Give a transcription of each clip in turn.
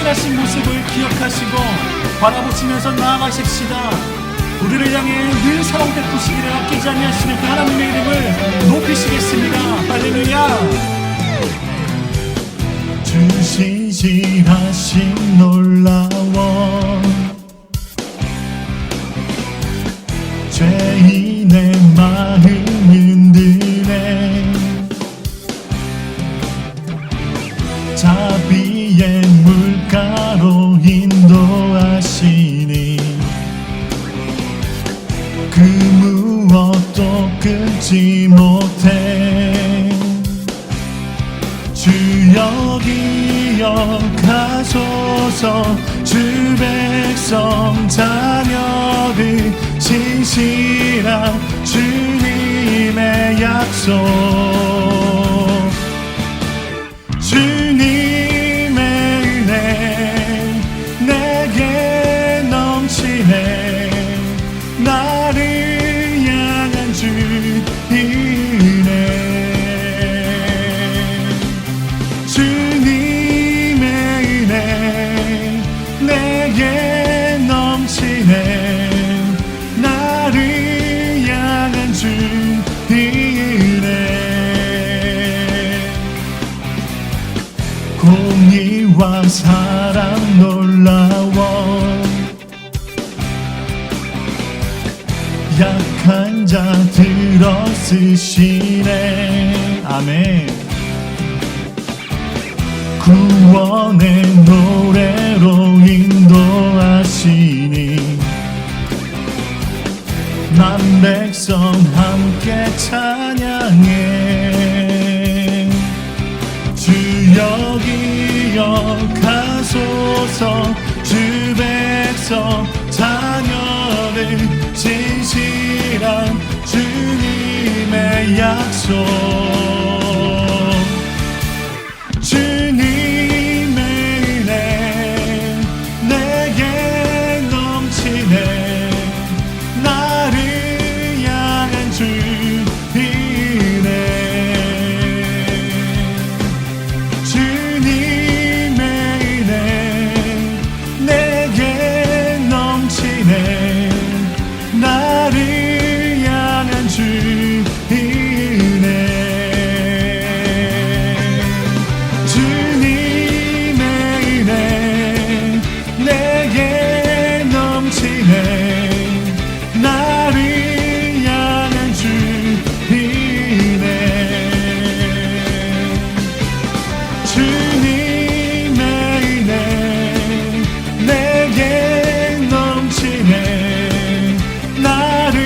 성실하신 모습을 기억하시고 바라보시면서 나아가십시다. 우리를 향해 늘 사랑 베푸시기를 아끼지 아니하시는 그 하나님의 이름을 높이시겠습니다. 할렐루야. 주 신실하심 놀라워 죄인의 마음 흔드네 자비의 물가로 인도하시니 그 무엇도 끊지 못해 주여 기억하소서 주 백성 자녀들 신실한 주님의 약속 주님의 은혜 내게 넘치네 나를 향한 주의 은혜 주님의 은혜 내게 넘치네 나를 향한 주의 은혜 공의와 사랑 놀라워 약한 자 들어 쓰시네 아멘 구원의 노래로 인도하시니 난 백성 함께 찬양해 주여 기억하소서 주 백성 자녀들 진실한 주님의 약속 주님의 은혜 내게 넘치네 나를 향한 주의 은혜 주님의 은혜 내게 넘치네 나를 향한 주의 은혜 주님의 은혜 내게 넘치네 나를 향한 주의 은혜 주님의 은혜 내게 넘치네 나를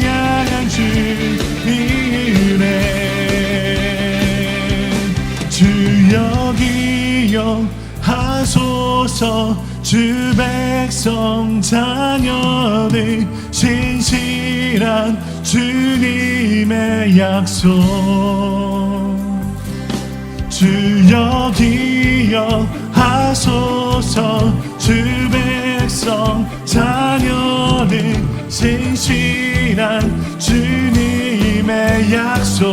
향한 주의 은혜 주여 기억하소서 주 백성 자녀들 신실한 주님의 약속 주여 기억하소서 주 백성 자녀들 신실한 주님의 약속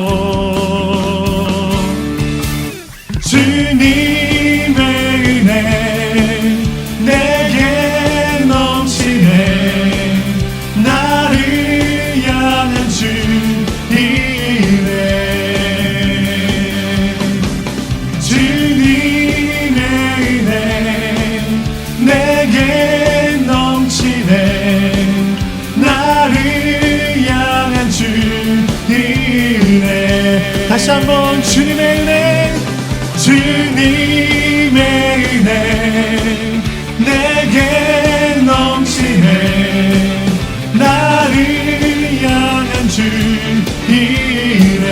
주님의 은혜 내게 넘치네 나를 향한 주의 은혜 주님의 은혜 내게 넘치네 나를 향한 주의 은혜 다시 한번 주님의 은혜 주님의 은혜 내게 넘치네 나를 향한 주의 은혜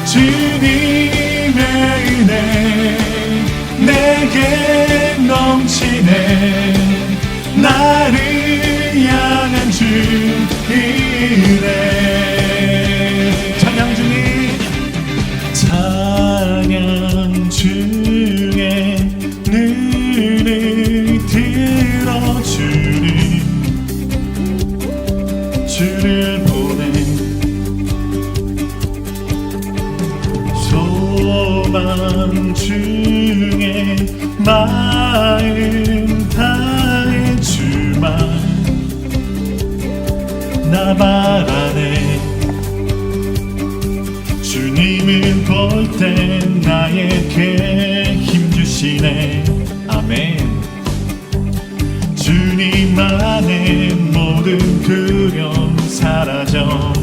주님의 은혜 내게 넘치네 나를 향한 주의 은혜 찬양 중에 찬양 중에 눈을 들어 주를 보내 소망 주 마음 다해 주마 나 바라네 주님을 볼 때 나에게 힘주시네 아멘 주님 안에 모든 두려움 사라져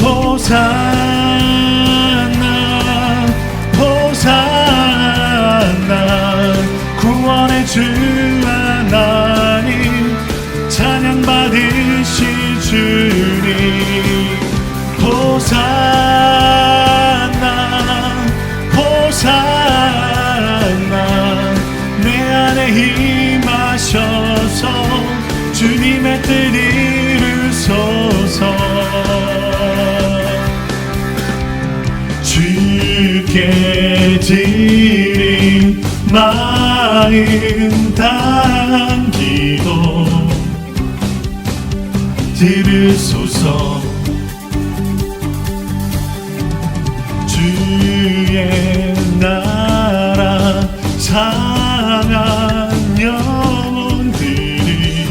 호산나 호산나 구원의 주 하나님 찬양 받으실 주님 호산나 호산나 내 안에 임하셔서 주님의 뜻 이루소서 주께 드린 마음 다한 기도 들으소서 주의 나라 상한 영혼들이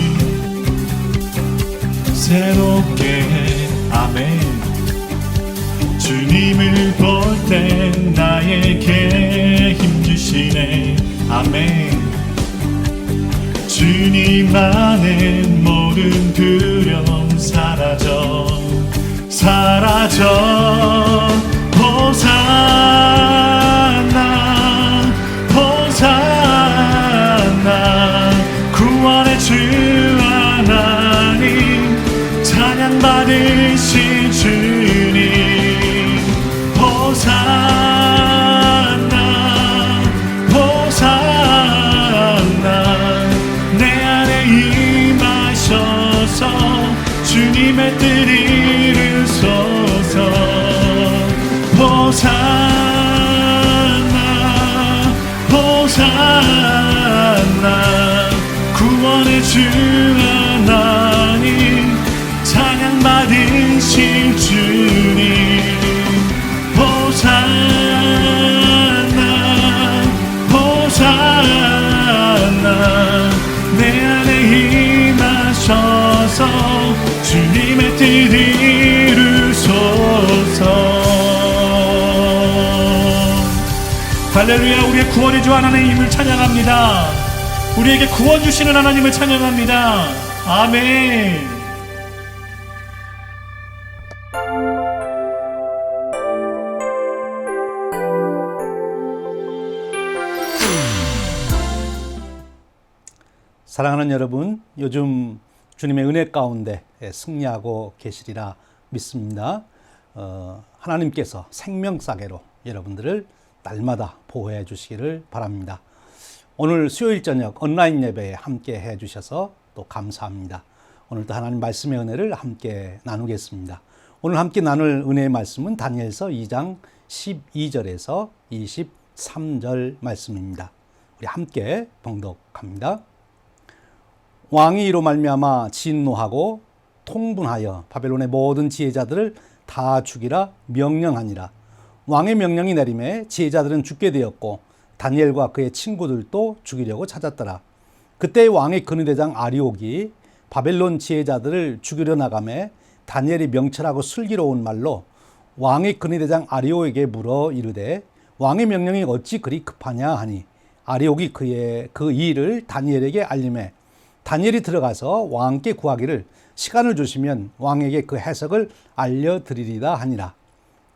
새롭게 해 아멘 주님을 볼 때 나에게 힘주시네 아멘 주님 안에 모든 두려움 사라져 호산나 호산나 구원의 주 하나님 찬양 받으실 주님 호산나 호산나 내 안에 임하셔서 주님의 뜻 이루소서 호산나 호산나 구원의 주 하나님 찬양 받으실 주님 호산나 호산나 내 안에 임하셔서 주님의 뜻 이루소서 할렐루야 우리의 구원의 주 하나님을 찬양합니다 우리에게 구원 주시는 하나님을 찬양합니다 아멘 사랑하는 여러분, 요즘 주님의 은혜 가운데 승리하고 계시리라 믿습니다. 하나님께서 생명싸개로 여러분들을 날마다 보호해 주시기를 바랍니다. 오늘 수요일 저녁 온라인 예배에 함께 해 주셔서 또 감사합니다. 오늘도 하나님 말씀의 은혜를 함께 나누겠습니다. 오늘 함께 나눌 은혜의 말씀은 다니엘서 2장 12절에서 23절 말씀입니다. 우리 함께 봉독합니다. 왕이 이로 말미암아 진노하고 통분하여 바벨론의 모든 지혜자들을 다 죽이라 명령하니라. 왕의 명령이 내림에 지혜자들은 죽게 되었고 다니엘과 그의 친구들도 죽이려고 찾았더라. 그때 왕의 근위대장 아리옥이 바벨론 지혜자들을 죽이려 나가매 다니엘이 명철하고 슬기로운 말로 왕의 근위대장 아리옥에게 물어 이르되 왕의 명령이 어찌 그리 급하냐 하니 아리옥이 그 일을 다니엘에게 알림해 다니엘이 들어가서 왕께 구하기를 시간을 주시면 왕에게 그 해석을 알려드리리다 하니라.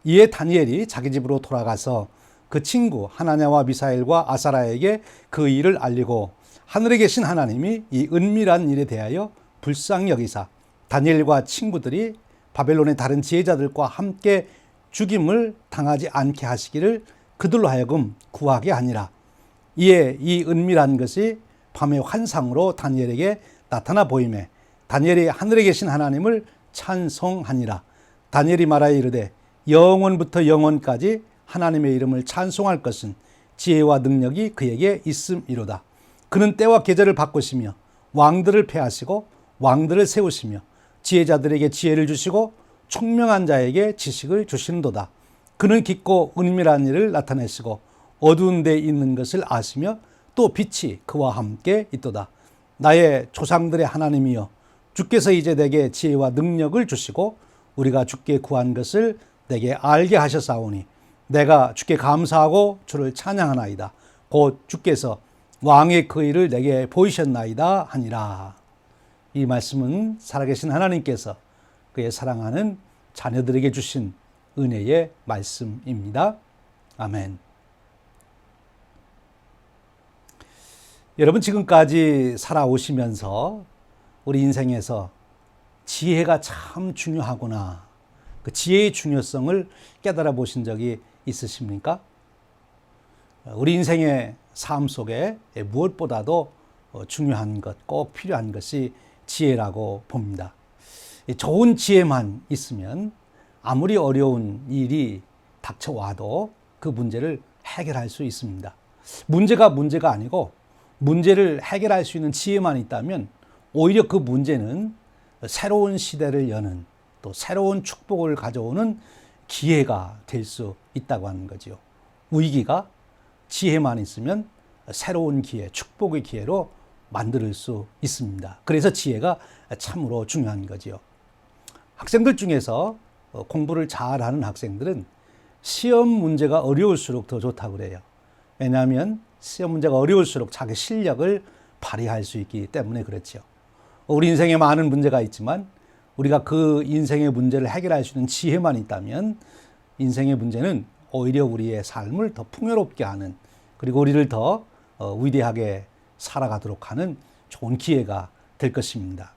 이에 다니엘이 자기 집으로 돌아가서 그 친구 하나냐와 미사엘과 아사라에게 그 일을 알리고 하늘에 계신 하나님이 이 은밀한 일에 대하여 불쌍히 여기사 다니엘과 친구들이 바벨론의 다른 지혜자들과 함께 죽임을 당하지 않게 하시기를 그들로 하여금 구하게 하니라. 이에 이 은밀한 것이 밤의 환상으로 다니엘에게 나타나 보이매 다니엘이 하늘에 계신 하나님을 찬송하니라. 다니엘이 말하여 이르되 영원부터 영원까지 하나님의 이름을 찬송할 것은 지혜와 능력이 그에게 있음이로다. 그는 때와 계절을 바꾸시며 왕들을 폐하시고 왕들을 세우시며 지혜자들에게 지혜를 주시고 총명한 자에게 지식을 주시는도다. 그는 깊고 은밀한 일을 나타내시고 어두운 데 있는 것을 아시며 또 빛이 그와 함께 있도다. 나의 조상들의 하나님이여 주께서 이제 내게 지혜와 능력을 주시고 우리가 주께 구한 것을 내게 알게 하셨사오니 내가 주께 감사하고 주를 찬양하나이다. 곧 주께서 왕의 그 일을 내게 보이셨나이다 하니라. 이 말씀은 살아계신 하나님께서 그의 사랑하는 자녀들에게 주신 은혜의 말씀입니다. 아멘. 여러분, 지금까지 살아오시면서 우리 인생에서 지혜가 참 중요하구나, 그 지혜의 중요성을 깨달아 보신 적이 있으십니까? 우리 인생의 삶 속에 무엇보다도 중요한 것, 꼭 필요한 것이 지혜라고 봅니다. 좋은 지혜만 있으면 아무리 어려운 일이 닥쳐와도 그 문제를 해결할 수 있습니다. 문제가 아니고 문제를 해결할 수 있는 지혜만 있다면 오히려 그 문제는 새로운 시대를 여는, 또 새로운 축복을 가져오는 기회가 될 수 있다고 하는 거죠. 위기가 지혜만 있으면 새로운 기회, 축복의 기회로 만들 수 있습니다. 그래서 지혜가 참으로 중요한 거죠. 학생들 중에서 공부를 잘하는 학생들은 시험 문제가 어려울수록 더 좋다고 그래요. 왜냐하면 시험 문제가 어려울수록 자기 실력을 발휘할 수 있기 때문에 그렇죠. 우리 인생에 많은 문제가 있지만 우리가 그 인생의 문제를 해결할 수 있는 지혜만 있다면 인생의 문제는 오히려 우리의 삶을 더 풍요롭게 하는, 그리고 우리를 더 위대하게 살아가도록 하는 좋은 기회가 될 것입니다.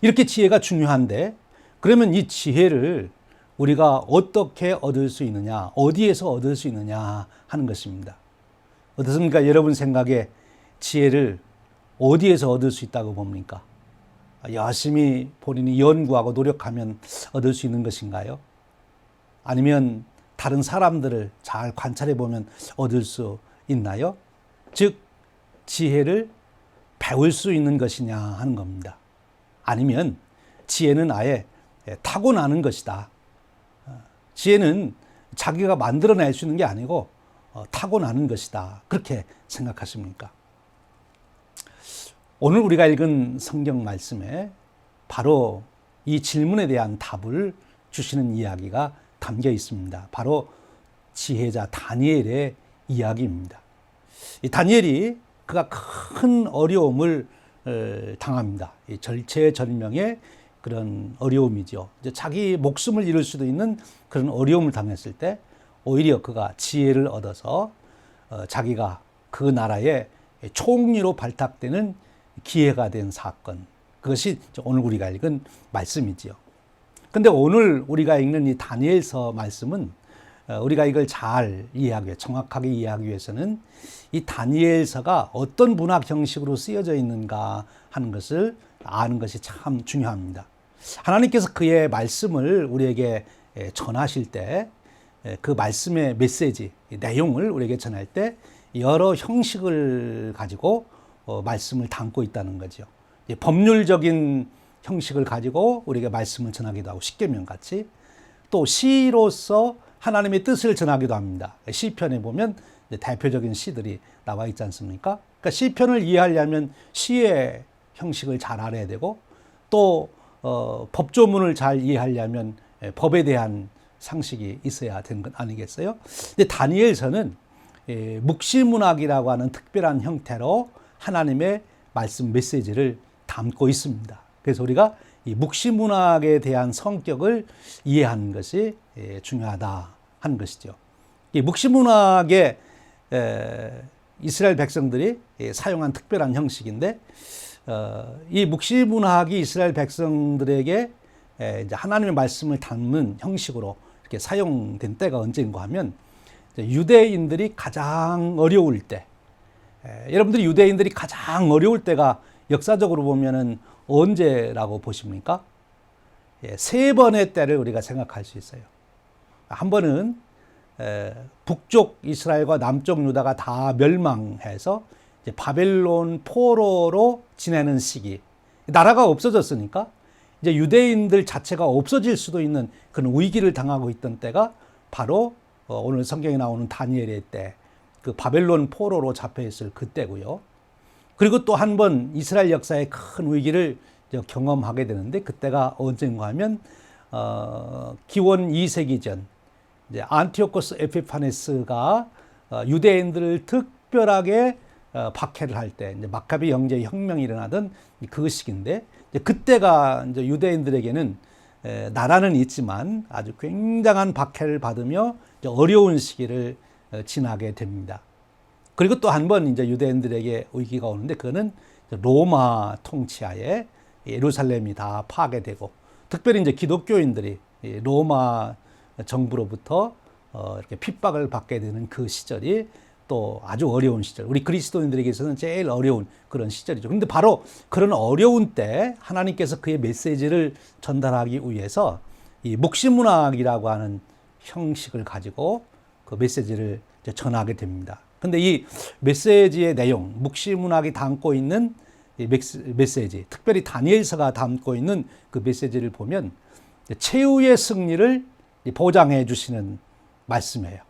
이렇게 지혜가 중요한데, 그러면 이 지혜를 우리가 어떻게 얻을 수 있느냐, 어디에서 얻을 수 있느냐 하는 것입니다. 어떻습니까? 여러분 생각에 지혜를 어디에서 얻을 수 있다고 봅니까? 열심히 본인이 연구하고 노력하면 얻을 수 있는 것인가요? 아니면 다른 사람들을 잘 관찰해 보면 얻을 수 있나요? 즉, 지혜를 배울 수 있는 것이냐 하는 겁니다. 아니면 지혜는 아예 타고나는 것이다. 지혜는 자기가 만들어낼 수 있는 게 아니고 타고나는 것이다. 그렇게 생각하십니까? 오늘 우리가 읽은 성경 말씀에 바로 이 질문에 대한 답을 주시는 이야기가 담겨 있습니다. 바로 지혜자 다니엘의 이야기입니다. 이 다니엘이 그가 큰 어려움을 당합니다. 이 절체절명의 그런 어려움이죠. 이제 자기 목숨을 잃을 수도 있는 그런 어려움을 당했을 때 오히려 그가 지혜를 얻어서 자기가 그 나라의 총리로 발탁되는 기회가 된 사건, 그것이 오늘 우리가 읽은 말씀이지요. 근데 오늘 우리가 읽는 이 다니엘서 말씀은 우리가 이걸 잘 이해하기 위해, 정확하게 이해하기 위해서는 이 다니엘서가 어떤 문학 형식으로 쓰여져 있는가 하는 것을 아는 것이 참 중요합니다. 하나님께서 그의 말씀을 우리에게 전하실 때 그 말씀의 메시지, 내용을 우리에게 전할 때 여러 형식을 가지고 말씀을 담고 있다는 거죠. 법률적인 형식을 가지고 우리에게 말씀을 전하기도 하고, 십계명 같이, 또 시로서 하나님의 뜻을 전하기도 합니다. 시편에 보면 대표적인 시들이 나와 있지 않습니까? 그러니까 시편을 이해하려면 시의 형식을 잘 알아야 되고, 또 법조문을 잘 이해하려면 법에 대한 상식이 있어야 되는 것 아니겠어요? 근데 다니엘서는 묵시문학이라고 하는 특별한 형태로 하나님의 말씀 메시지를 담고 있습니다. 그래서 우리가 이 묵시문학에 대한 성격을 이해하는 것이 중요하다 하는 것이죠. 이 묵시문학에 이스라엘 백성들이 사용한 특별한 형식인데, 이 묵시문학이 이스라엘 백성들에게 이제 하나님의 말씀을 담는 형식으로 이렇게 사용된 때가 언제인가 하면 유대인들이 가장 어려울 때, 여러분들이 유대인들이 가장 어려울 때가 역사적으로 보면은 언제라고 보십니까? 세 번의 때를 우리가 생각할 수 있어요. 한 번은 북쪽 이스라엘과 남쪽 유다가 다 멸망해서 이제 바벨론 포로로 지내는 시기, 나라가 없어졌으니까 이제 유대인들 자체가 없어질 수도 있는 그런 위기를 당하고 있던 때가 바로 오늘 성경에 나오는 다니엘의 때, 그 바벨론 포로로 잡혀 있을 그때고요. 그리고 또 한 번 이스라엘 역사의 큰 위기를 경험하게 되는데 그때가 언젠가 하면 기원 2세기 전 이제 안티오코스 에피파네스가 유대인들을 특별하게 박해를 할 때 이제 마카비 형제 혁명이 일어나던 그 시기인데 이제 그때가 이제 유대인들에게는 나라는 있지만 아주 굉장한 박해를 받으며 이제 어려운 시기를 지나게 됩니다. 그리고 또 한 번 이제 유대인들에게 위기가 오는데 그거는 로마 통치하에 예루살렘이 다 파괴되고 특별히 이제 기독교인들이 로마 정부로부터 이렇게 핍박을 받게 되는 그 시절이 또 아주 어려운 시절. 우리 그리스도인들에게서는 제일 어려운 그런 시절이죠. 그런데 바로 그런 어려운 때 하나님께서 그의 메시지를 전달하기 위해서 이 묵시문학이라고 하는 형식을 가지고 그 메시지를 전하게 됩니다. 근데 이 메시지의 내용, 묵시문학이 담고 있는 이 메시지, 특별히 다니엘서가 담고 있는 그 메시지를 보면 최후의 승리를 보장해 주시는 말씀이에요.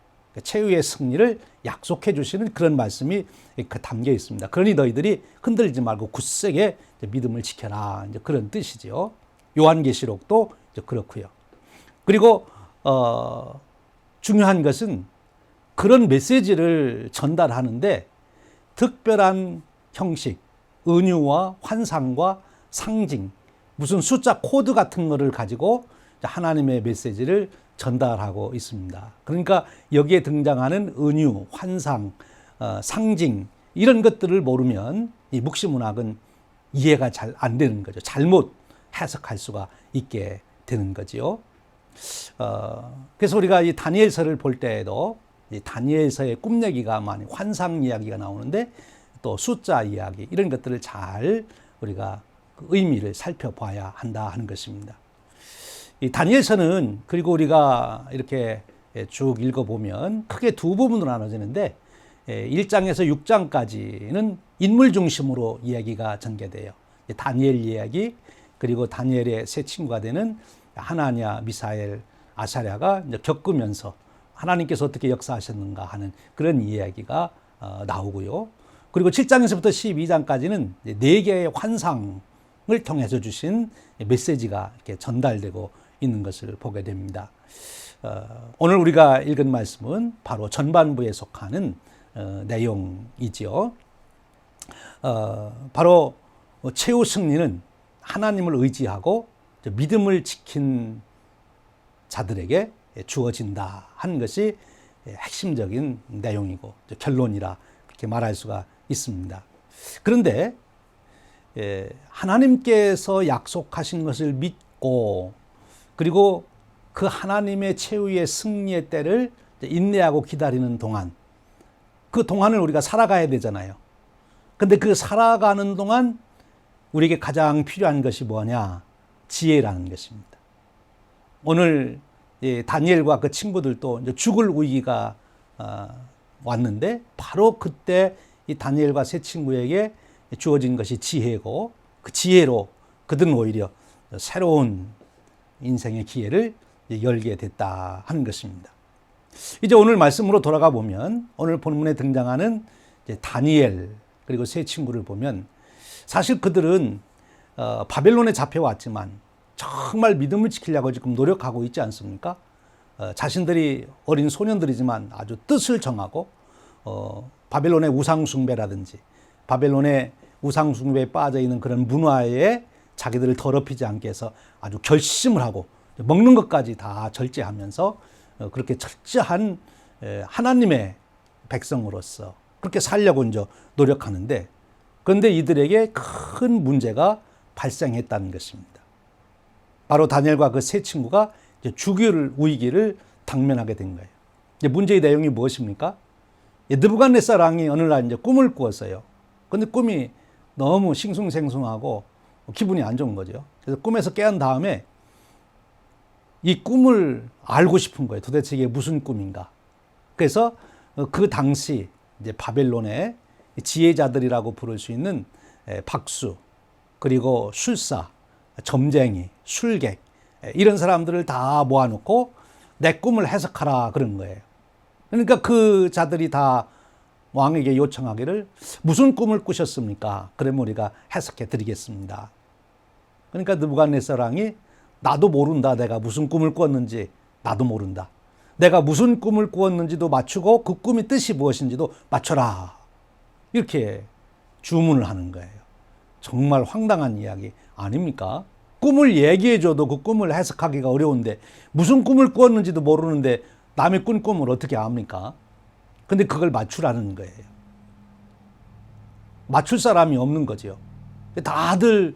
최후의 승리를 약속해 주시는 그런 말씀이 담겨 있습니다. 그러니 너희들이 흔들리지 말고 굳세게 믿음을 지켜라. 이제 그런 뜻이죠. 요한계시록도 그렇고요. 그리고 중요한 것은 그런 메시지를 전달하는데 특별한 형식, 은유와 환상과 상징, 무슨 숫자 코드 같은 거를 가지고 하나님의 메시지를 전달하고 있습니다. 그러니까 여기에 등장하는 은유, 환상, 상징 이런 것들을 모르면 이 묵시문학은 이해가 잘 안 되는 거죠. 잘못 해석할 수가 있게 되는 거지요. 그래서 우리가 이 다니엘서를 볼 때에도 이 다니엘서의 꿈 얘기가 많이 환상 이야기가 나오는데 또 숫자 이야기 이런 것들을 잘 우리가 그 의미를 살펴봐야 한다 하는 것입니다. 이 다니엘서는 그리고 우리가 이렇게 쭉 읽어보면 크게 두 부분으로 나눠지는데 1장에서 6장까지는 인물 중심으로 이야기가 전개돼요. 다니엘 이야기 그리고 다니엘의 세 친구가 되는 하나냐, 미사엘, 아사랴가 이제 겪으면서 하나님께서 어떻게 역사하셨는가 하는 그런 이야기가 나오고요. 그리고 7장에서부터 12장까지는 네 개의 환상을 통해서 주신 메시지가 이렇게 전달되고 있는 것을 보게 됩니다. 오늘 우리가 읽은 말씀은 바로 전반부에 속하는 내용이지요. 바로 최후 승리는 하나님을 의지하고 믿음을 지킨 자들에게 주어진다 하는 것이 핵심적인 내용이고 결론이라 그렇게 말할 수가 있습니다. 그런데 하나님께서 약속하신 것을 믿고 그리고 그 하나님의 최후의 승리의 때를 인내하고 기다리는 동안 그 동안을 우리가 살아가야 되잖아요. 근데 그 살아가는 동안 우리에게 가장 필요한 것이 뭐냐? 지혜라는 것입니다. 오늘 다니엘과 그 친구들도 이제 죽을 위기가 왔는데 바로 그때 이 다니엘과 세 친구에게 주어진 것이 지혜고 그 지혜로 그들은 오히려 새로운 인생의 기회를 열게 됐다 하는 것입니다. 이제 오늘 말씀으로 돌아가 보면 오늘 본문에 등장하는 다니엘 그리고 세 친구를 보면 사실 그들은 바벨론에 잡혀왔지만 정말 믿음을 지키려고 지금 노력하고 있지 않습니까? 자신들이 어린 소년들이지만 아주 뜻을 정하고 바벨론의 우상숭배라든지 바벨론의 우상숭배에 빠져있는 그런 문화에 자기들을 더럽히지 않게 해서 아주 결심을 하고 먹는 것까지 다 절제하면서 그렇게 철저한 하나님의 백성으로서 그렇게 살려고 이제 노력하는데 그런데 이들에게 큰 문제가 발생했다는 것입니다. 바로 다니엘과 그 세 친구가 죽을 위기를 당면하게 된 거예요. 문제의 내용이 무엇입니까? 느부갓네살 왕이 어느 날 이제 꿈을 꾸었어요. 그런데 꿈이 너무 싱숭생숭하고 기분이 안 좋은 거죠. 그래서 꿈에서 깨한 다음에 이 꿈을 알고 싶은 거예요. 도대체 이게 무슨 꿈인가? 그래서 그 당시 이제 바벨론의 지혜자들이라고 부를 수 있는 박수, 그리고 술사, 점쟁이, 술객 이런 사람들을 다 모아놓고 내 꿈을 해석하라 그런 거예요. 그러니까 그 자들이 다 왕에게 요청하기를 무슨 꿈을 꾸셨습니까? 그러면 우리가 해석해 드리겠습니다. 그러니까 느부갓네살 왕이 나도 모른다. 내가 무슨 꿈을 꾸었는지 나도 모른다. 내가 무슨 꿈을 꾸었는지도 맞추고 그 꿈의 뜻이 무엇인지도 맞춰라. 이렇게 주문을 하는 거예요. 정말 황당한 이야기 아닙니까? 꿈을 얘기해줘도 그 꿈을 해석하기가 어려운데 무슨 꿈을 꾸었는지도 모르는데 남의 꾼 꿈을 어떻게 압니까? 근데 그걸 맞추라는 거예요. 맞출 사람이 없는 거죠. 다들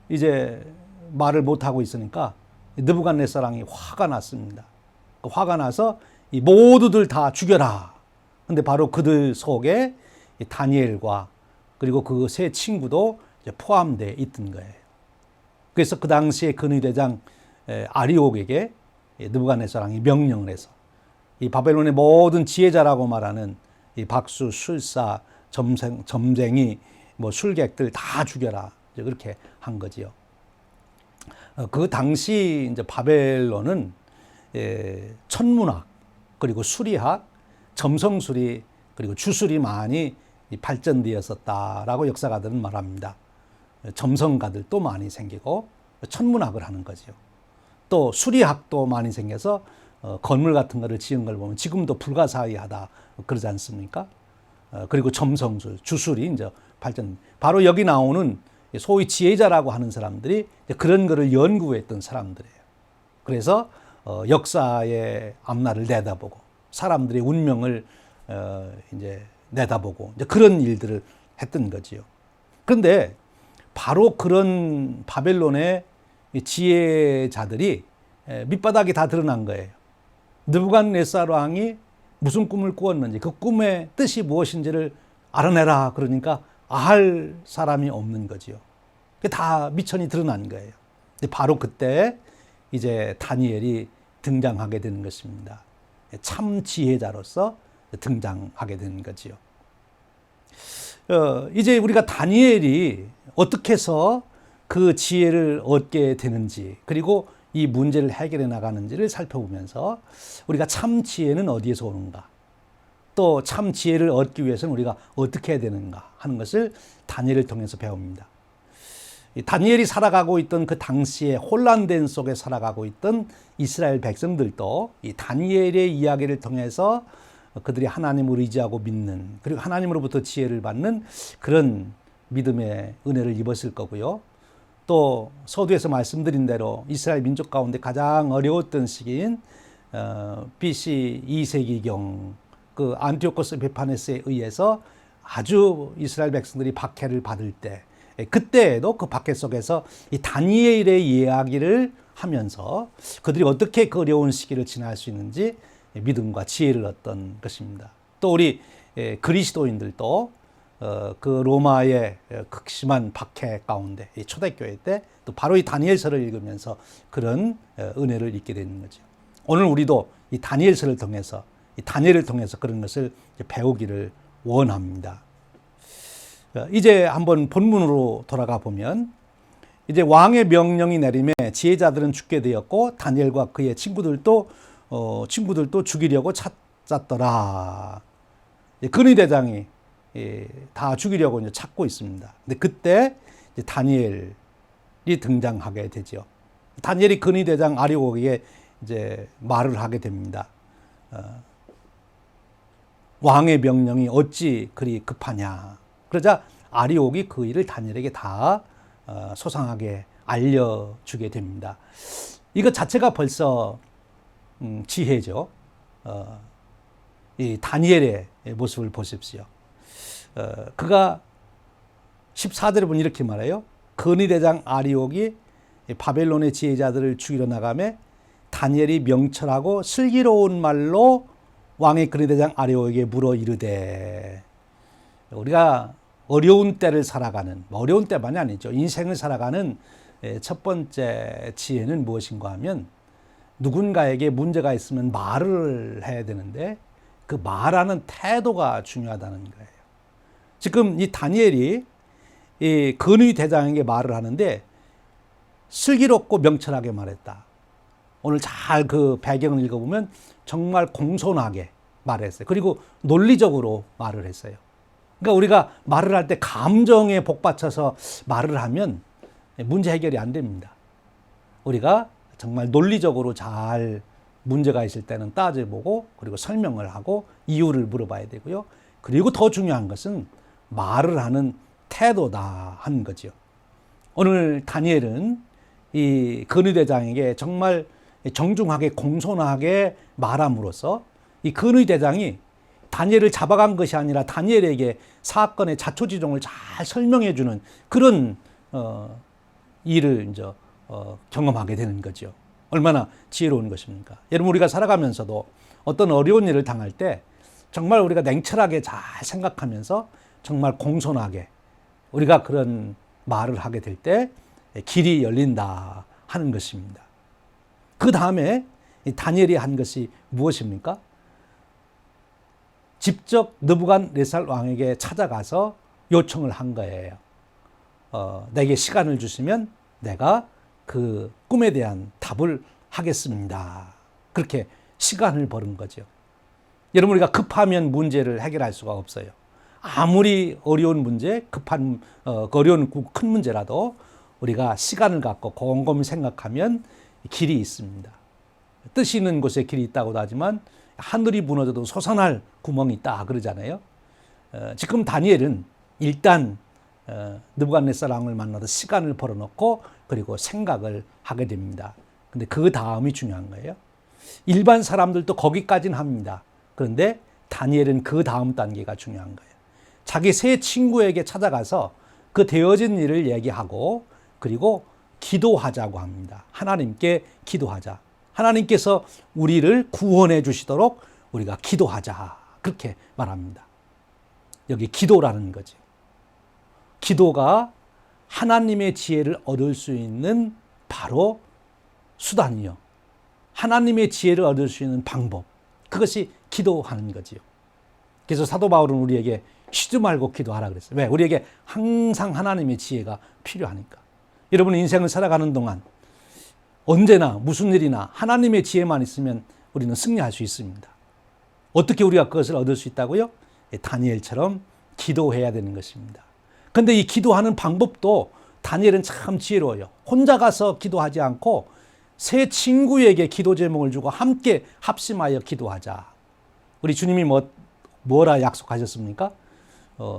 이제 말을 못하고 있으니까 느부갓네살 왕이 화가 났습니다. 화가 나서 이 모두들 다 죽여라. 근데 바로 그들 속에 다니엘과 그리고 그 세 친구도 포함되어 있던 거예요. 그래서 그 당시에 근위대장 아리옥에게 느부갓네살 왕이 명령을 해서 이 바벨론의 모든 지혜자라고 말하는 이 박수, 술사, 점쟁이, 뭐 술객들 다 죽여라. 이제 그렇게 한 거지요. 그 당시 이제 바벨론은 천문학, 그리고 수리학, 점성술이, 그리고 주술이 많이 발전되었었다라고 역사가들은 말합니다. 점성가들도 많이 생기고 천문학을 하는 거죠. 또 수리학도 많이 생겨서 건물 같은 거를 지은 걸 보면 지금도 불가사의하다 그러지 않습니까? 그리고 점성술, 주술이 이제 발전. 바로 여기 나오는 소위 지혜자라고 하는 사람들이 그런 거를 연구했던 사람들이에요. 그래서 역사의 앞날을 내다보고 사람들의 운명을 이제 내다보고 이제 그런 일들을 했던 거지요. 그런데 바로 그런 바벨론의 지혜자들이 밑바닥이 다 드러난 거예요. 느부갓네살 왕이 무슨 꿈을 꾸었는지 그 꿈의 뜻이 무엇인지를 알아내라 그러니까 알 사람이 없는 거지요. 그게 다 미천이 드러난 거예요. 바로 그때 이제 다니엘이 등장하게 되는 것입니다. 참 지혜자로서 등장하게 되는 거지요. 이제 우리가 다니엘이 어떻게 해서 그 지혜를 얻게 되는지 그리고 이 문제를 해결해 나가는지를 살펴보면서 우리가 참 지혜는 어디에서 오는가, 또 참 지혜를 얻기 위해서는 우리가 어떻게 해야 되는가 하는 것을 다니엘을 통해서 배웁니다. 다니엘이 살아가고 있던 그 당시에 혼란된 속에 살아가고 있던 이스라엘 백성들도 이 다니엘의 이야기를 통해서 그들이 하나님을 의지하고 믿는, 그리고 하나님으로부터 지혜를 받는 그런 믿음의 은혜를 입었을 거고요. 또 서두에서 말씀드린 대로 이스라엘 민족 가운데 가장 어려웠던 시기인 BC 2세기경 그 안티오코스 베파네스에 의해서 아주 이스라엘 백성들이 박해를 받을 때, 그때에도 그 박해 속에서 이 다니엘의 이야기를 하면서 그들이 어떻게 그 어려운 시기를 지날 수 있는지 믿음과 지혜를 얻던 것입니다. 또 우리 그리스도인들도 그 로마의 극심한 박해 가운데 초대교회 때 또 바로 이 다니엘서를 읽으면서 그런 은혜를 잊게 되는 거죠. 오늘 우리도 이 다니엘서를 통해서 이 다니엘을 통해서 그런 것을 배우기를 원합니다. 이제 한번 본문으로 돌아가 보면 이제 왕의 명령이 내림에 지혜자들은 죽게 되었고 다니엘과 그의 친구들도 죽이려고 찾았더라. 근위대장이 다 죽이려고 이제 찾고 있습니다. 근데 그때 이제 다니엘이 등장하게 되죠. 다니엘이 근위대장 아리옥에게 이제 말을 하게 됩니다. 왕의 명령이 어찌 그리 급하냐. 그러자 아리옥이 그 일을 다니엘에게 다 소상하게 알려주게 됩니다. 이것 자체가 벌써 지혜죠. 이 다니엘의 모습을 보십시오. 그가 14절에 보면 이렇게 말해요. 근위대장 아리옥이 바벨론의 지혜자들을 죽이러 나가매 다니엘이 명철하고 슬기로운 말로 왕의 근위대장 아리옥에게 물어 이르되. 우리가 어려운 때를 살아가는, 어려운 때만이 아니죠. 인생을 살아가는 첫 번째 지혜는 무엇인가 하면 누군가에게 문제가 있으면 말을 해야 되는데 그 말하는 태도가 중요하다는 거예요. 지금 이 다니엘이 이 근위대장에게 말을 하는데 슬기롭고 명철하게 말했다. 오늘 잘 그 배경을 읽어보면 정말 공손하게 말했어요. 그리고 논리적으로 말을 했어요. 그러니까 우리가 말을 할 때 감정에 복받쳐서 말을 하면 문제 해결이 안 됩니다. 우리가 정말 논리적으로 잘 문제가 있을 때는 따져보고 그리고 설명을 하고 이유를 물어봐야 되고요. 그리고 더 중요한 것은 말을 하는 태도다 하는 거죠. 오늘 다니엘은 이 근위대장에게 정말 정중하게 공손하게 말함으로써 이 근위대장이 다니엘을 잡아간 것이 아니라 다니엘에게 사건의 자초지종을 잘 설명해 주는 그런 일을 이제 경험하게 되는 거죠. 얼마나 지혜로운 것입니까? 여러분, 우리가 살아가면서도 어떤 어려운 일을 당할 때 정말 우리가 냉철하게 잘 생각하면서 정말 공손하게 우리가 그런 말을 하게 될 때 길이 열린다 하는 것입니다. 그 다음에 다니엘이 한 것이 무엇입니까? 직접 느부갓네살 왕에게 찾아가서 요청을 한 거예요. 내게 시간을 주시면 내가 그 꿈에 대한 답을 하겠습니다. 그렇게 시간을 버는 거죠. 여러분, 우리가 급하면 문제를 해결할 수가 없어요. 아무리 어려운 문제, 급한 어려운 큰 문제라도 우리가 시간을 갖고 곰곰이 생각하면 길이 있습니다. 뜻이 있는 곳에 길이 있다고도 하지만 하늘이 무너져도 솟아날 구멍이 있다 그러잖아요. 지금 다니엘은 일단 느부갓네살 왕을 만나서 시간을 벌어놓고 그리고 생각을 하게 됩니다. 근데 그 다음이 중요한 거예요. 일반 사람들도 거기까지는 합니다. 그런데 다니엘은 그 다음 단계가 중요한 거예요. 자기 세 친구에게 찾아가서 그 되어진 일을 얘기하고 그리고 기도하자고 합니다. 하나님께 기도하자. 하나님께서 우리를 구원해 주시도록 우리가 기도하자. 그렇게 말합니다. 여기 기도라는 거죠. 기도가 하나님의 지혜를 얻을 수 있는 바로 수단이요. 하나님의 지혜를 얻을 수 있는 방법. 그것이 기도하는 거지요. 그래서 사도 바울은 우리에게 쉬지 말고 기도하라 그랬어요. 왜? 우리에게 항상 하나님의 지혜가 필요하니까. 여러분, 인생을 살아가는 동안 언제나 무슨 일이나 하나님의 지혜만 있으면 우리는 승리할 수 있습니다. 어떻게 우리가 그것을 얻을 수 있다고요? 다니엘처럼 기도해야 되는 것입니다. 그런데 이 기도하는 방법도 다니엘은 참 지혜로워요. 혼자 가서 기도하지 않고 세 친구에게 기도 제목을 주고 함께 합심하여 기도하자. 우리 주님이 뭐라 약속하셨습니까?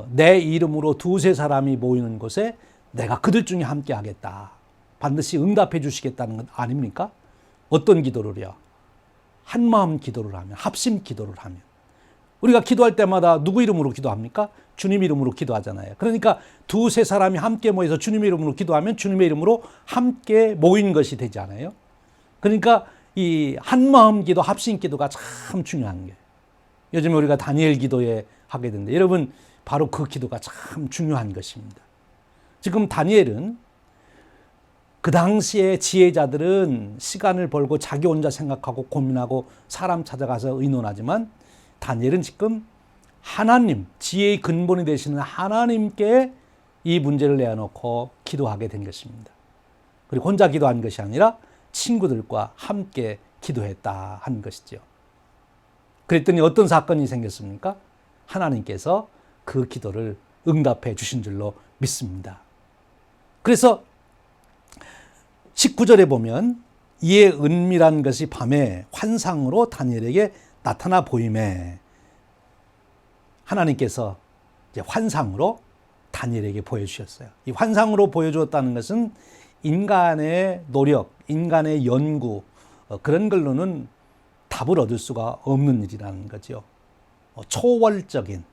내 이름으로 두세 사람이 모이는 곳에 내가 그들 중에 함께 하겠다. 반드시 응답해 주시겠다는 것 아닙니까? 어떤 기도를요? 한마음 기도를 하면, 합심 기도를 하면. 우리가 기도할 때마다 누구 이름으로 기도합니까? 주님 이름으로 기도하잖아요. 그러니까 두세 사람이 함께 모여서 주님 이름으로 기도하면 주님의 이름으로 함께 모인 것이 되지 않아요? 그러니까 이 한마음 기도, 합심 기도가 참 중요한 거예요. 요즘에 우리가 다니엘 기도에 하게 되는데 여러분, 바로 그 기도가 참 중요한 것입니다. 지금 다니엘은 그 당시에 지혜자들은 시간을 벌고 자기 혼자 생각하고 고민하고 사람 찾아가서 의논하지만 다니엘은 지금 하나님, 지혜의 근본이 되시는 하나님께 이 문제를 내어놓고 기도하게 된 것입니다. 그리고 혼자 기도한 것이 아니라 친구들과 함께 기도했다 하는 것이죠. 그랬더니 어떤 사건이 생겼습니까? 하나님께서 그 기도를 응답해 주신 줄로 믿습니다. 그래서 19절에 보면 이에 은밀한 것이 밤에 환상으로 다니엘에게 나타나 보임에 하나님께서 이제 환상으로 다니엘에게 보여주셨어요. 이 환상으로 보여주었다는 것은 인간의 노력, 인간의 연구 그런 걸로는 답을 얻을 수가 없는 일이라는 거죠. 초월적인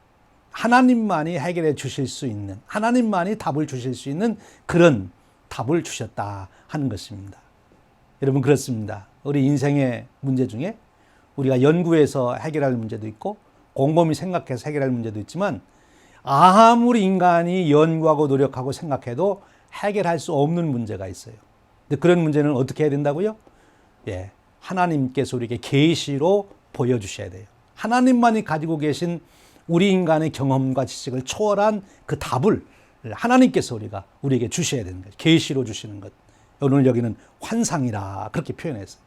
하나님만이 해결해 주실 수 있는, 하나님만이 답을 주실 수 있는 그런 답을 주셨다 하는 것입니다. 여러분, 그렇습니다. 우리 인생의 문제 중에 우리가 연구해서 해결할 문제도 있고 곰곰이 생각해서 해결할 문제도 있지만 아무리 인간이 연구하고 노력하고 생각해도 해결할 수 없는 문제가 있어요. 근데 그런 문제는 어떻게 해야 된다고요? 예, 하나님께서 우리에게 계시로 보여주셔야 돼요. 하나님만이 가지고 계신 우리 인간의 경험과 지식을 초월한 그 답을 하나님께서 우리에게 주셔야 되는 거죠. 계시로 주시는 것. 오늘 여기는 환상이라 그렇게 표현했어요.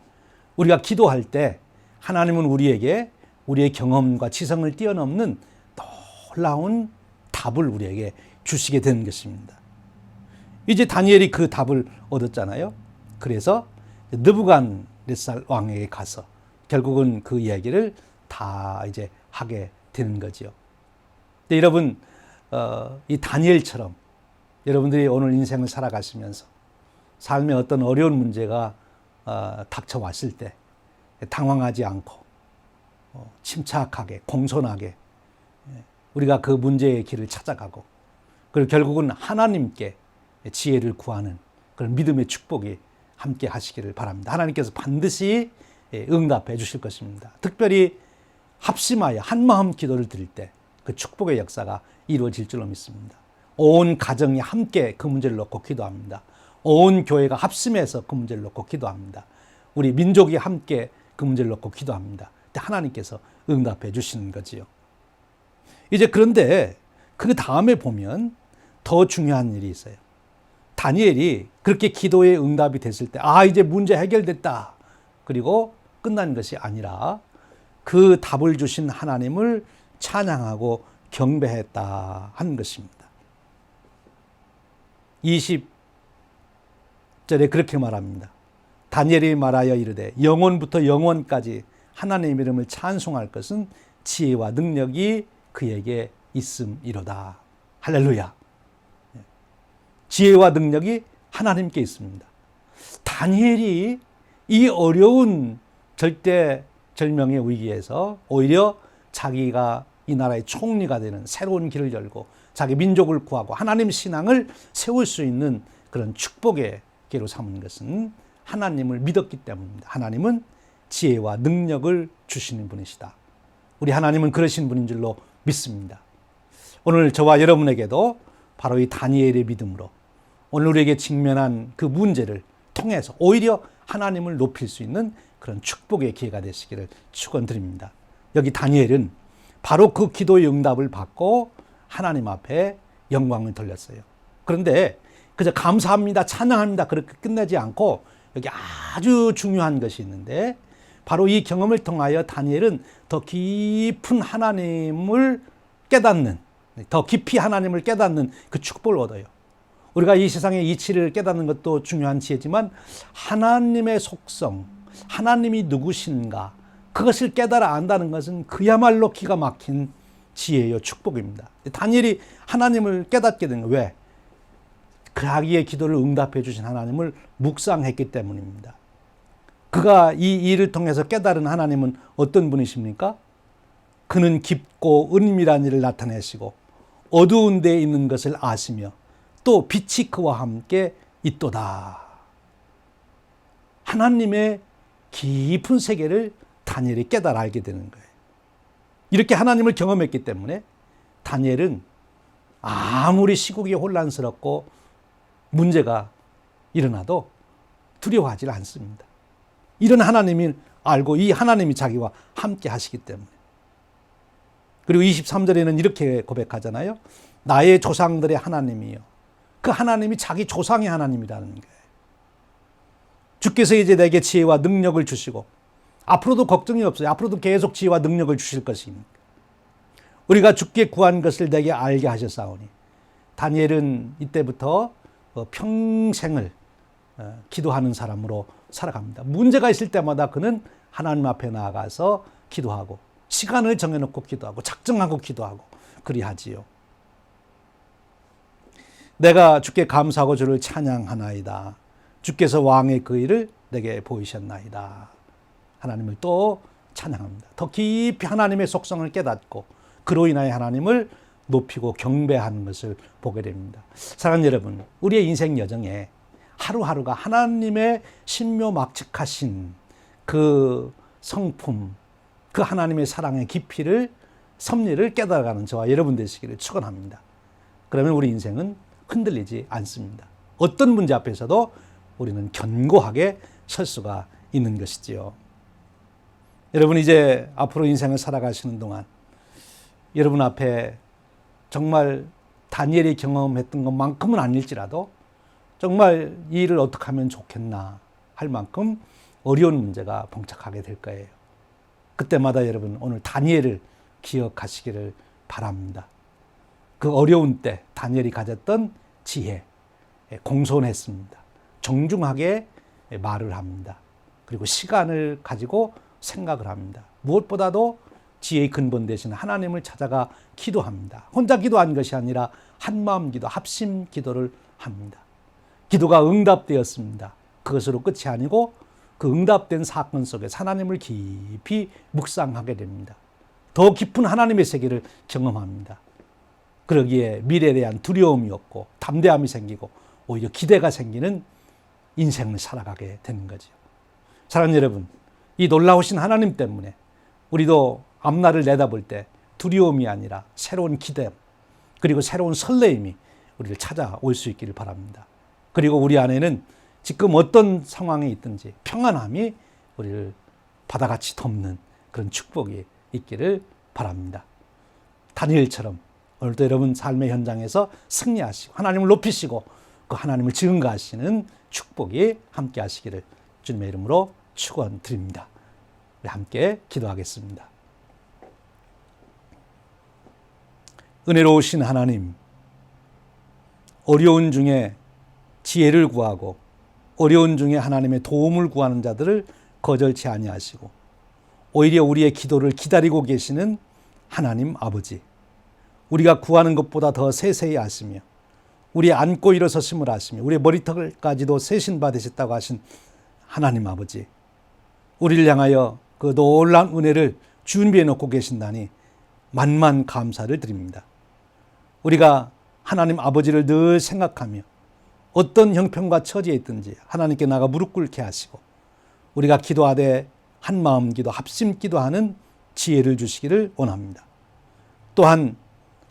우리가 기도할 때 하나님은 우리에게 우리의 경험과 지성을 뛰어넘는 놀라운 답을 우리에게 주시게 되는 것입니다. 이제 다니엘이 그 답을 얻었잖아요. 그래서 느부갓네살 왕에게 가서 결국은 그 이야기를 다 이제 하게 되는 거죠. 근데 여러분, 이 다니엘처럼 여러분들이 오늘 인생을 살아가시면서 삶에 어떤 어려운 문제가 닥쳐왔을 때 당황하지 않고 침착하게 공손하게 우리가 그 문제의 길을 찾아가고 그리고 결국은 하나님께 지혜를 구하는 그런 믿음의 축복이 함께 하시기를 바랍니다. 하나님께서 반드시 응답해 주실 것입니다. 특별히 합심하여 한마음 기도를 드릴 때 그 축복의 역사가 이루어질 줄로 믿습니다. 온 가정이 함께 그 문제를 놓고 기도합니다. 온 교회가 합심해서 그 문제를 놓고 기도합니다. 우리 민족이 함께 그 문제를 놓고 기도합니다. 하나님께서 응답해 주시는 거지요. 이제 그런데 그 다음에 보면 더 중요한 일이 있어요. 다니엘이 그렇게 기도에 응답이 됐을 때, 이제 문제 해결됐다. 그리고 끝난 것이 아니라 그 답을 주신 하나님을 찬양하고 경배했다 하는 것입니다. 20절에 그렇게 말합니다. 다니엘이 말하여 이르되 영원부터 영원까지 하나님의 이름을 찬송할 것은 지혜와 능력이 그에게 있음이로다. 할렐루야. 지혜와 능력이 하나님께 있습니다. 다니엘이 이 어려운 절대절명의 위기에서 오히려 자기가 이 나라의 총리가 되는 새로운 길을 열고 자기 민족을 구하고 하나님 신앙을 세울 수 있는 그런 축복의 기회로 삼은 것은 하나님을 믿었기 때문입니다. 하나님은 지혜와 능력을 주시는 분이시다. 우리 하나님은 그러신 분인 줄로 믿습니다. 오늘 저와 여러분에게도 바로 이 다니엘의 믿음으로 오늘 우리에게 직면한 그 문제를 통해서 오히려 하나님을 높일 수 있는 그런 축복의 기회가 되시기를 축원드립니다. 여기 다니엘은 바로 그 기도의 응답을 받고 하나님 앞에 영광을 돌렸어요. 그런데 그저 감사합니다, 찬양합니다 그렇게 끝내지 않고 여기 아주 중요한 것이 있는데 바로 이 경험을 통하여 다니엘은 더 깊은 하나님을 깨닫는, 더 깊이 하나님을 깨닫는 그 축복을 얻어요. 우리가 이 세상의 이치를 깨닫는 것도 중요한 지혜지만 하나님의 속성, 하나님이 누구신가 그것을 깨달아 안다는 것은 그야말로 기가 막힌 지혜요 축복입니다. 다니엘이 하나님을 깨닫게 된 거 왜? 자기의 기도를 응답해 주신 하나님을 묵상했기 때문입니다. 그가 이 일을 통해서 깨달은 하나님은 어떤 분이십니까? 그는 깊고 은밀한 일을 나타내시고 어두운 데에 있는 것을 아시며 또 빛이 그와 함께 있도다. 하나님의 깊은 세계를 다니엘이 깨달아 알게 되는 거예요. 이렇게 하나님을 경험했기 때문에 다니엘은 아무리 시국이 혼란스럽고 문제가 일어나도 두려워하지 않습니다. 이런 하나님을 알고 이 하나님이 자기와 함께 하시기 때문에. 그리고 23절에는 이렇게 고백하잖아요. 나의 조상들의 하나님이요. 그 하나님이 자기 조상의 하나님이라는 거예요. 주께서 이제 내게 지혜와 능력을 주시고 앞으로도 걱정이 없어요. 앞으로도 계속 지혜와 능력을 주실 것입니다. 우리가 주께 구한 것을 내게 알게 하셨사오니. 다니엘은 이때부터 평생을 기도하는 사람으로 살아갑니다. 문제가 있을 때마다 그는 하나님 앞에 나아가서 기도하고 시간을 정해놓고 기도하고 작정하고 기도하고 그리하지요. 내가 주께 감사하고 주를 찬양하나이다. 주께서 왕의 그 일을 내게 보이셨나이다. 하나님을 또 찬양합니다. 더 깊이 하나님의 속성을 깨닫고 그로 인하여 하나님을 높이고 경배하는 것을 보게 됩니다. 사랑하는 여러분, 우리의 인생 여정에 하루하루가 하나님의 신묘막측하신 그 성품, 그 하나님의 사랑의 깊이를 섭리를 깨달아가는 저와 여러분 되시기를 축원합니다. 그러면 우리 인생은 흔들리지 않습니다. 어떤 문제 앞에서도 우리는 견고하게 설 수가 있는 것이지요. 여러분 이제 앞으로 인생을 살아가시는 동안 여러분 앞에 정말 다니엘이 경험했던 것만큼은 아닐지라도 정말 이 일을 어떻게 하면 좋겠나 할 만큼 어려운 문제가 봉착하게 될 거예요. 그때마다 여러분 오늘 다니엘을 기억하시기를 바랍니다. 그 어려운 때 다니엘이 가졌던 지혜, 공손했습니다. 정중하게 말을 합니다. 그리고 시간을 가지고 생각을 합니다. 무엇보다도 지혜의 근본 되신 하나님을 찾아가 기도합니다. 혼자 기도한 것이 아니라 한마음 기도, 합심 기도를 합니다. 기도가 응답되었습니다. 그것으로 끝이 아니고 그 응답된 사건 속에서 하나님을 깊이 묵상하게 됩니다. 더 깊은 하나님의 세계를 경험합니다. 그러기에 미래에 대한 두려움이 없고 담대함이 생기고 오히려 기대가 생기는 인생을 살아가게 되는 거죠. 사랑하는 여러분, 이 놀라우신 하나님 때문에 우리도 앞날을 내다볼 때 두려움이 아니라 새로운 기대 그리고 새로운 설레임이 우리를 찾아올 수 있기를 바랍니다. 그리고 우리 안에는 지금 어떤 상황에 있든지 평안함이 우리를 바다같이 덮는 그런 축복이 있기를 바랍니다. 다니엘처럼 오늘도 여러분 삶의 현장에서 승리하시고 하나님을 높이시고 그 하나님을 증거하시는 축복이 함께 하시기를 주님의 이름으로 축원드립니다. 우리 함께 기도하겠습니다. 은혜로우신 하나님, 어려운 중에 지혜를 구하고 어려운 중에 하나님의 도움을 구하는 자들을 거절치 아니하시고 오히려 우리의 기도를 기다리고 계시는 하나님 아버지, 우리가 구하는 것보다 더 세세히 아시며 우리의 안고 일어서심을 아시며 우리의 머리털까지도 세신 받으셨다고 하신 하나님 아버지, 우리를 향하여 그 놀라운 은혜를 준비해 놓고 계신다니 만만 감사를 드립니다. 우리가 하나님 아버지를 늘 생각하며 어떤 형편과 처지에 있든지 하나님께 나가 무릎 꿇게 하시고 우리가 기도하되 한마음 기도, 합심 기도하는 지혜를 주시기를 원합니다. 또한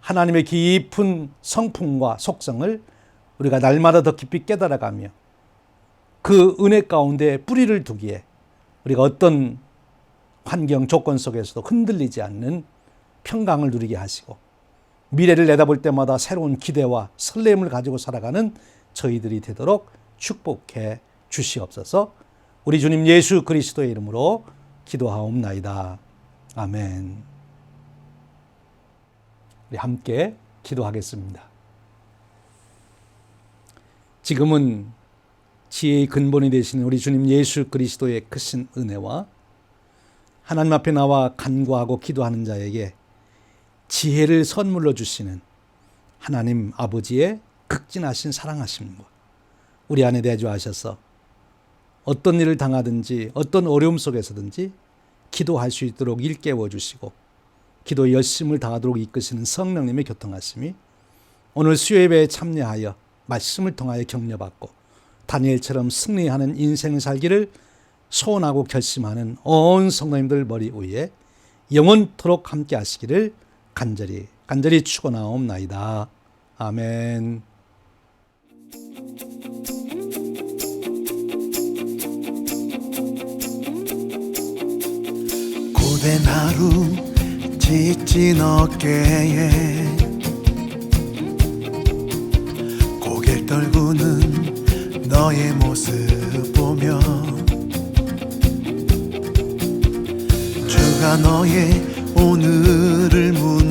하나님의 깊은 성품과 속성을 우리가 날마다 더 깊이 깨달아가며 그 은혜 가운데 뿌리를 두기에 우리가 어떤 환경, 조건 속에서도 흔들리지 않는 평강을 누리게 하시고 미래를 내다볼 때마다 새로운 기대와 설렘을 가지고 살아가는 저희들이 되도록 축복해 주시옵소서. 우리 주님 예수 그리스도의 이름으로 기도하옵나이다. 아멘. 우리 함께 기도하겠습니다. 지금은 지혜의 근본이 되시는 우리 주님 예수 그리스도의 크신 은혜와 하나님 앞에 나와 간구하고 기도하는 자에게 지혜를 선물로 주시는 하나님 아버지의 극진하신 사랑하심과 우리 안에 내주하셔서 어떤 일을 당하든지 어떤 어려움 속에서든지 기도할 수 있도록 일깨워 주시고 기도의 열심을 다하도록 이끄시는 성령님의 교통하심이 오늘 수요예배에 참여하여 말씀을 통하여 격려받고 다니엘처럼 승리하는 인생을 살기를 소원하고 결심하는 온 성도님들 머리 위에 영원토록 함께 하시기를 간절히 축원하옵나이다. 아멘. 고된 하루 지친 어깨에 고개를 떨구는 너의 모습 보며 주가 너의 오늘을 묻는